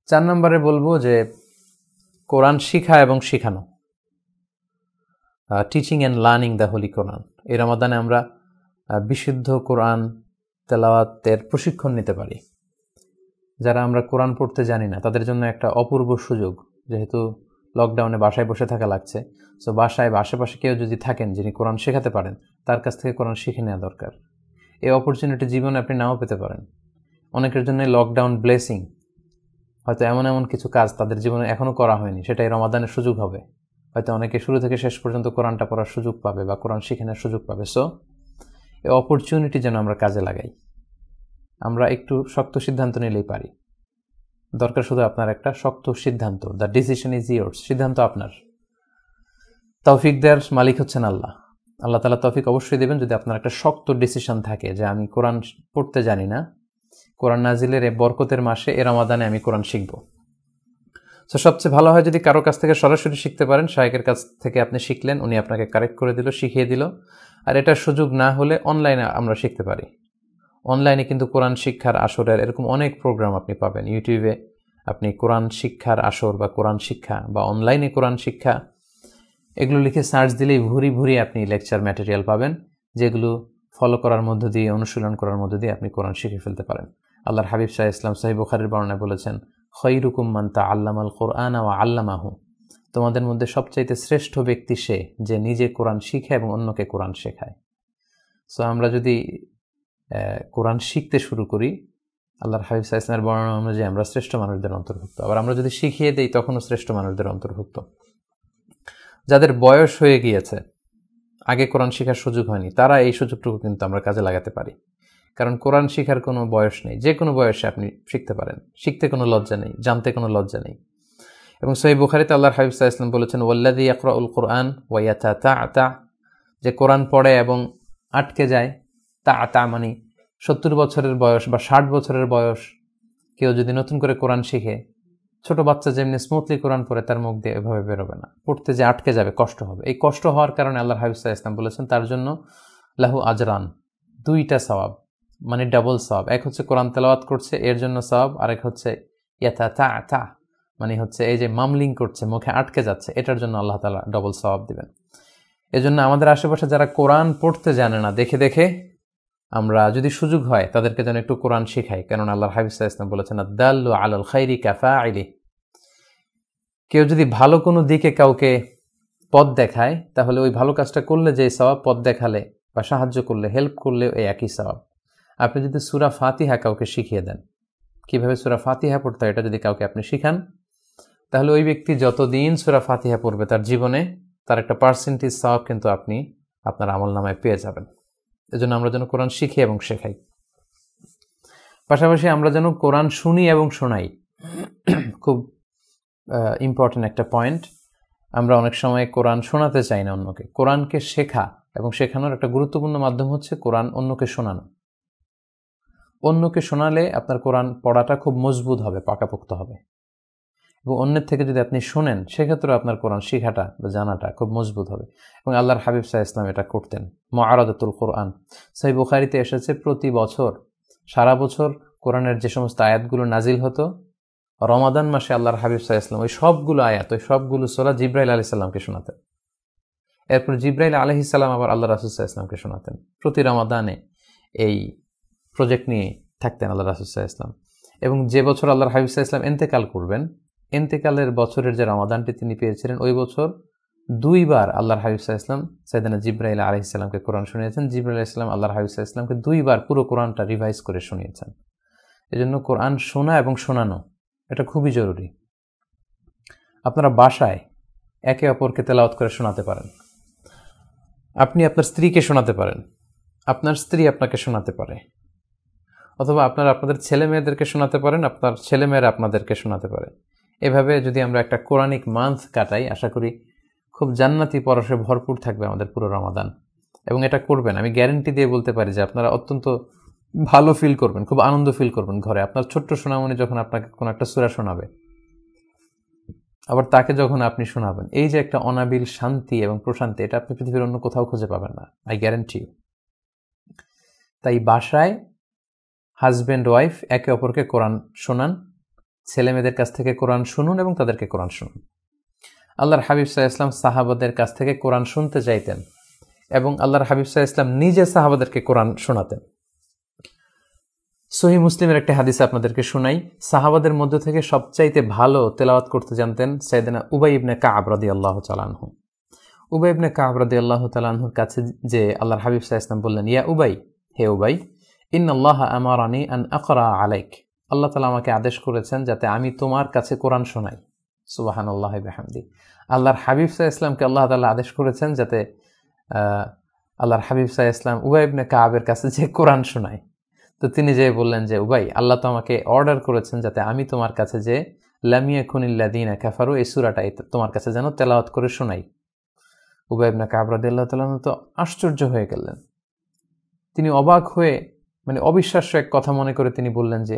4 নম্বরে বলবো যে কোরআন শিখা এবং শিখানো, teaching and learning the holy Quran. এই রমাদানে আমরা বিশুদ্ধ কোরআন তেলাওয়াতের প্রশিক্ষণ নিতে পারি। যারা আমরা কোরআন পড়তে জানি না তাদের জন্য একটা অপূর্ব সুযোগ, যেহেতু লকডাউনে বাসায় বসে থাকা লাগছে, সো বাসায় বা আশেপাশে কেউ যদি থাকেন যিনি কোরআন শেখাতে পারেন, তার কাছ থেকে কোরআন শিখে নেওয়া দরকার। এই অপরচুনিটি জীবনে আপনি নাও পেতে পারেন। অনেকের জন্য লকডাউন ব্লেসিং, হয়তো এমন এমন কিছু কাজ তাদের জীবনে এখনও করা হয়নি, সেটাই রমাদানের সুযোগ হবে। হয়তো অনেকে শুরু থেকে শেষ পর্যন্ত কোরআনটা পড়ার সুযোগ পাবে বা কোরআন শিখে নেওয়ার সুযোগ পাবে। সো এই অপরচুনিটি যেন আমরা কাজে লাগাই। আমরা একটু শক্ত সিদ্ধান্ত নিলেই পারি। দরকার শুধু আপনার একটা শক্ত সিদ্ধান্ত। The decision is yours. সিদ্ধান্ত আপনার। তৌফিক দেওয়ার মালিক হচ্ছেন আল্লাহ। আল্লাহ তাআলা তৌফিক অবশ্যই দেবেন যদি আপনার একটা শক্ত ডিসিশন থাকে যে আমি কোরআন পড়তে জানি না, কোরআন নাজিলের এই বরকতের মাসে এ রমাদানে আমি কোরআন শিখব। সো সবচেয়ে ভালো হয় যদি কারো কাছ থেকে সরাসরি শিখতে পারেন। শায়েখের কাছ থেকে আপনি শিখলেন, উনি আপনাকে কারেক্ট করে দিল, শিখিয়ে দিল। আর এটার সুযোগ না হলে অনলাইনে আমরা শিখতে পারি। অনলাইনে কিন্তু কোরআন শিক্ষার আসরের এরকম অনেক প্রোগ্রাম আপনি পাবেন। ইউটিউবে আপনি কোরআন শিক্ষার আসর বা কোরআন শিক্ষা বা অনলাইনে কোরআন শিক্ষা এগুলো লিখে সার্চ দিলেই ভুরি ভুরি আপনি লেকচার ম্যাটেরিয়াল পাবেন, যেগুলো ফলো করার মধ্য দিয়ে, অনুশীলন করার মধ্য দিয়ে আপনি কোরআন শিখে ফেলতে পারেন। আল্লাহর হাবিব সাল্লাল্লাহু আলাইহি ওয়াসাল্লাম সহিহ বুখারীর বর্ণনায় বলেছেন, খায়রুকুম মান তাআল্লামাল কুরআনা ওয়া আল্লামাহু। তোমাদের মধ্যে সবচাইতে শ্রেষ্ঠ ব্যক্তি সে যে নিজে কোরআন শিখে এবং অন্যকে কোরআন শেখায়। সো আমরা যদি কোরআন শিখতে শুরু করি, আল্লাহর হাবিব সাল্লাল্লাহু আলাইহি ওয়াসাল্লামের বর্ণনা অনুযায়ী আমরা শ্রেষ্ঠ মানুষদের অন্তর্ভুক্ত। আবার আমরা যদি শিখিয়ে দেই তখনও শ্রেষ্ঠ মানুষদের অন্তর্ভুক্ত। যাদের বয়স হয়ে গিয়েছে, আগে কোরআন শেখার সুযোগ হয়নি, তারা এই সুযোগটুকু কিন্তু আমরা কাজে লাগাতে পারি। কারণ কোরআন শেখার কোনো বয়স নেই, যে কোনো বয়সে আপনি শিখতে পারেন। শিখতে কোনো লজ্জা নেই, জানতে কোনো লজ্জা নেই। এবং সহিহ বুখারীতে আল্লাহর হাবিব সাল্লাল্লাহু আলাইহি ওয়াসাল্লাম বলেছেন, ওয়াল্লাযী ইয়াকরাউল কুরআন ওয়া ইয়াতাতাআতা, যে কোরআন পড়ে এবং আটকে যায়। তাআতা মানে 70 বছরের বয়স বা 60 বছরের বয়স কেউ যদি নতুন করে কোরআন শিখে, ছোট বাচ্চা যেমনি স্মুথলি কোরআন পড়ে তার মুখ দিয়ে এভাবে বেরোবে না, পড়তে যে আটকে যাবে, কষ্ট হবে। এই কষ্ট হওয়ার কারণে আল্লাহর হাবিব সাল্লাল্লাহু আলাইহি ওয়াসাল্লাম বলেছেন তার জন্য লাহু আজরান, 2টা সওয়াব, মানে ডাবল সওয়াব। এক হচ্ছে কোরআন তেলাওয়াত করছে এর জন্য সওয়াব, আরেক হচ্ছে ইয়াতাতাআতা মানে হচ্ছে এই যে মামলিং করছে, মুখে আটকে যাচ্ছে, এটার জন্য আল্লাহ তাআলা ডাবল সওয়াব দিবেন। এজন্য আমাদের আশেপাশে যারা কোরআন পড়তে জানে না, দেখে দেখে আমরা যদি সুযোগ হয় তাদেরকে যেন একটু কোরআন শেখাই। কারণ আল্লাহর হাবিব সাল্লাল্লাহু আলাইহি ওয়াসাল্লাম বলেছেন, আদ-দাল্লু আলাল খাইরি কাফাইলি। কেউ যদি ভালো কোনো দিকে কাউকে পথ দেখায়, তাহলে ওই ভালো কাজটা করলে যে সওয়াব, পথ দেখালে বা সাহায্য করলে, হেল্প করলে এই একই সওয়াব। আপনি যদি সূরা ফাতিহা কাউকে শিখিয়ে দেন, কিভাবে সূরা ফাতিহা পড়তে হয় এটা যদি কাউকে আপনি শিখান, তাহলে ওই ব্যক্তি যতদিন সূরা ফাতিহা পড়বে তার জীবনে তার একটা পার্সেন্টেজ সওয়াব কিন্তু আপনি আপনার আমলনামায় পেয়ে যাবেন। এজন্য আমরা যেন কোরআন শিখি এবং শেখাই। পাশাপাশি আমরা যেন কোরআন শুনি এবং শোনাই। খুব ইম্পর্টেন্ট একটা পয়েন্ট। আমরা অনেক সময় কোরআন শোনাতে চাই না অন্যকে। কোরআনকে শেখা এবং শেখানোর একটা গুরুত্বপূর্ণ মাধ্যম হচ্ছে কোরআন অন্যকে শোনানো। অন্যকে শোনালে আপনার কোরআন পড়াটা খুব মজবুত হবে, পাকাপোক্ত হবে। এবং অন্যের থেকে যদি আপনি শোনেন, সেক্ষেত্রে আপনার কোরআন শেখাটা বা জানাটা খুব মজবুত হবে। এবং আল্লাহর হাবিব সাল্লাল্লাহু আলাইহি ওয়াসাল্লাম এটা করতেন। মুআরাদাতুল কোরআন সহিহ বুখারীতে এসেছে, প্রতি বছর সারা বছর কোরআনের যে সমস্ত আয়াতগুলো নাজিল হতো, রমাদান মাসে আল্লাহর হাবিব সাল্লাল্লাহু আলাইহি ওয়াসাল্লাম ওই সবগুলো আয়াত, ওই সবগুলো সূরা জিবরাইল আলাইহিস সালামকে শোনাতেন। এরপর জিবরাইল আলাইহিস সালাম আবার আল্লাহ রাসূল সাল্লাল্লাহু আলাইহি ওয়াসাল্লামকে শোনাতেন। প্রতি রমাদানে এই প্রজেক্ট নিয়ে থাকতেন আল্লাহ রাসূল সাল্লাল্লাহু আলাইহি ওয়াসাল্লাম। এবং যে বছর আল্লাহর হাবিব সাল্লাল্লাহু আলাইহি ওয়াসাল্লাম ইন্তেকাল করবেন, ইন্তেকালের বছরের যে রমাদানটি তিনি পেয়েছিলেন, ওই বছর 2 বার আল্লাহর হাবিব সাল্লাল্লাহু আলাইহি ওয়াসাল্লাম সাইয়েদনা জিবরাইল আলাইহিস সালামকে কোরআন শুনিয়েছেন। জিবরাইল আলাইহিস সালাম আল্লাহর হাবিব সাল্লাল্লাহু আলাইহি ওয়াসাল্লামকে 2 বার পুরো কোরআনটা রিভাইজ করে শুনিয়েছেন। এজন্য কোরআন শোনা এবং শোনানো এটা খুবই জরুরি। আপনারা বাসায় একে অপরকে তেলাওয়াত করে শোনাতে পারেন। আপনি আপনার স্ত্রীকে শোনাতে পারেন, আপনার স্ত্রী আপনাকে শোনাতে পারে, অথবা আপনারা আপনাদের ছেলে মেয়েদেরকে শোনাতে পারেন, আপনার ছেলে মেয়েরা আপনাদেরকে শোনাতে পারে। এভাবে যদি আমরা একটা কোরআনিক মান্থ কাটাই, আশা করি খুব জান্নাতি পরশে ভরপুর থাকবে আমাদের পুরো রমাদান। এবং এটা করবেন, আমি গ্যারেন্টি দিয়ে বলতে পারি যে আপনারা অত্যন্ত ভালো ফিল করবেন, খুব আনন্দ ফিল করবেন ঘরে। আপনার ছোট্ট সোনামণি যখন আপনাকে কোনো একটা সূরা শোনাবে, আবার তাকে যখন আপনি শোনাবেন, এই যে একটা অনাবিল শান্তি এবং প্রশান্তি, এটা আপনি পৃথিবীর অন্য কোথাও খুঁজে পাবেন না, আই গ্যারেন্টি। তাই বাসায় হাজব্যান্ড ওয়াইফ একে অপরকে কোরআন শোনান, ছেলে মেয়েদের কাছ থেকে কোরআন শুনুন এবং তাদেরকে কোরআন শুনুন। আল্লাহর হাবিব সাল্লাল্লাহু আলাইহি ওয়াসাল্লাম সাহাবাদের কাছ থেকে কোরআন শুনতে চাইতেন এবং আল্লাহর হাবিব সাল্লাল্লাহু আলাইহি ওয়াসাল্লাম নিজে সাহাবাদেরকে কোরআন শোনাতেন। সহিহ মুসলিমের একটা হাদিস আপনাদেরকে শোনাই। সাহাবাদের মধ্য থেকে সবচাইতে ভালো তেলাওয়াত করতে জানতেন সাইয়েদনা উবাই ইবনে কাব রাদিয়াল্লাহু তাআলা আনহু। উবাই ইবনে কাব রাদিয়াল্লাহু তাআলা আনহুর কাছে যে আল্লাহর হাবিব সাল্লাল্লাহু আলাইহি ওয়াসাল্লাম বললেন, ইয়া উবাই, হে উবাই, ইন্নাল্লাহা আমারানি আন আকরা আলাইক, আল্লাহ তাআলা আমাকে আদেশ করেছেন যাতে আমি তোমার কাছে কোরআন শোনাই। সুবহানাল্লাহি বিহামদি। আল্লাহর হাবিব সাল্লাল্লাহু আলাইহি ওয়াসাল্লামকে আল্লাহ তাআলা আদেশ করেছেন যাতে আল্লাহর হাবিব সাল্লাল্লাহু আলাইহি ওয়াসাল্লাম উবাই ইবনে কাবের কাছে যে কোরআন শোনায়। তো তিনি যে বললেন যে উবাই, আল্লাহ তো আমাকে অর্ডার করেছেন যাতে আমি তোমার কাছে যে লাম ইয়াকুনিল্লাযীনা কাফারু এই সূরাটা তোমার কাছে যেন তেলাওয়াত করে শোনাই। উবাই ইবনে কাব রাদিয়াল্লাহু তাআলা তো আশ্চর্য হয়ে গেলেন। তিনি অবাক হয়ে, মানে অবিশ্বাস্য এক কথা মনে করে তিনি বললেন যে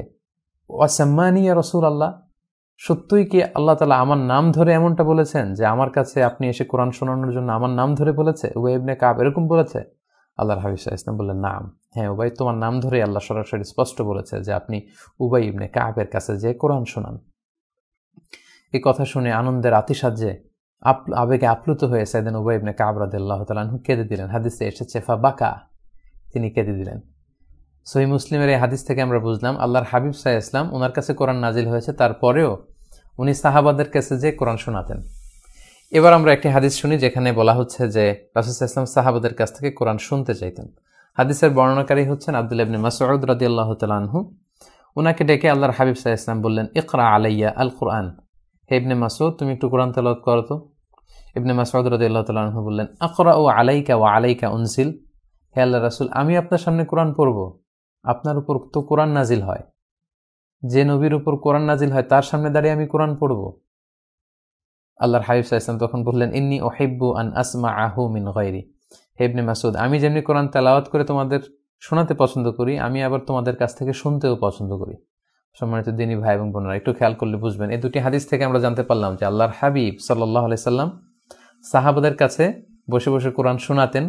ওয়াসাম্মানি ইয়া রাসূলুল্লাহ, সত্যই কি আল্লাহ তাআলা আমার নাম ধরে এমনটা বলেছেন যে আমার কাছে আপনি এসে কোরআন শোনানোর জন্য আমার নাম ধরে বলেছে? উবাই ইবনে কাব এরকম বলেছে? আল্লাহর হাবিব সাল্লাল্লাহু আলাইহি ওয়াসাল্লাম বললেন, নাম, হ্যাঁ উবাই, তোমার নাম ধরে আল্লাহ সরাসরি স্পষ্ট বলেছে যে আপনি উবাই ইবনে কাবের কাছে যে কোরআন শোনান। এই কথা শুনে আনন্দের আতিশয্যে আবেগে আপ্লুত হয়ে সাইয়েদনা উবাই ইবনে কাব রাদিয়াল্লাহু তাআলা আনহু কেঁদে দিলেন। হাদিসে এসেছে ফাবাকা, তিনি কেঁদে দিলেন। সহিহ মুসলিমের এই হাদিস থেকে আমরা বুঝলাম আল্লাহর হাবিব সাল্লাল্লাহু আলাইহি ওয়াসাল্লাম ওনার কাছে কোরআন নাজিল হয়েছে, তারপরেও উনি সাহাবাদের কাছে যে কোরআন শোনাতেন। এবার আমরা একটি হাদিস শুনি যেখানে বলা হচ্ছে যে রাসূল সাল্লাল্লাহু আলাইহি ওয়াসাল্লাম সাহাবাদের কাছ থেকে কোরআন শুনতে চাইতেন। হাদিসের বর্ণনাকারী হচ্ছেন আব্দুল্লাহ ইবনে মাসউদ রাদিয়াল্লাহু তাআলা আনহু। উনাকে ডেকে আল্লাহর হাবিব সাল্লাল্লাহু আলাইহি ওয়াসাল্লাম বললেন, ইকরা আলাইয়া আল কুরআন, হে ইবনে মাসউদ তুমি একটু কোরআন তেলাওয়াত করো তো। ইবনে মাসউদ রাদিয়াল্লাহু তাআলা আনহু বললেন, আকরাউ আলাইকা ওয়া আলাইকা উনজিল, হে আল্লাহর রাসূল আমি আপনার সামনে কোরআন পড়ব, আপনার উপর তো কোরআন নাজিল হয়, যে নবীর উপর কোরআন নাজিল হয় তার সামনে দাঁড়িয়ে আমি কোরআন পড়ব? আল্লাহর হাবিব সাল্লাল্লাহু আলাইহি ওয়াসাল্লাম তখন বললেন, ইন্নী উহিব্বু আন আসমাআহু মিন গায়রি, হে ইবনে মাসউদ আমি যেমনি কোরআন তেলাওয়াত করে তোমাদের শোনাতে পছন্দ করি, আমি আবার তোমাদের কাছ থেকে শুনতেও পছন্দ করি। সম্মানিত দিনী ভাই এবং বোনেরা, একটু খেয়াল করলে বুঝবেন, এই দুটি হাদিস থেকে আমরা জানতে পারলাম যে আল্লাহর হাবিব সাল্লাল্লাহু আলাইহি সাল্লাম সাহাবাদের কাছে বসে বসে কোরআন শোনাতেন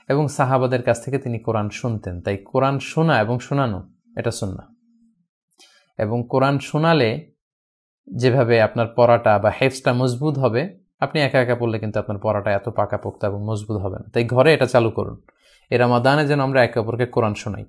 এবং সাহাবাদের কাছ থেকে তিনি কোরআন শুনতেন। তাই কোরআন শোনা এবং শোনানো এটা সুন্নাহ। এবং কোরআন শোনালে যেভাবে আপনার পড়াটা বা হেফজটা মজবুত হবে, আপনি একা একা পড়লে কিন্তু আপনার পড়াটা এত পাকাপোক্ত এবং মজবুত হবে না। তাই ঘরে এটা চালু করুন। এই রমাদানে যেন আমরা একে অপরকে কোরআন শোনাই।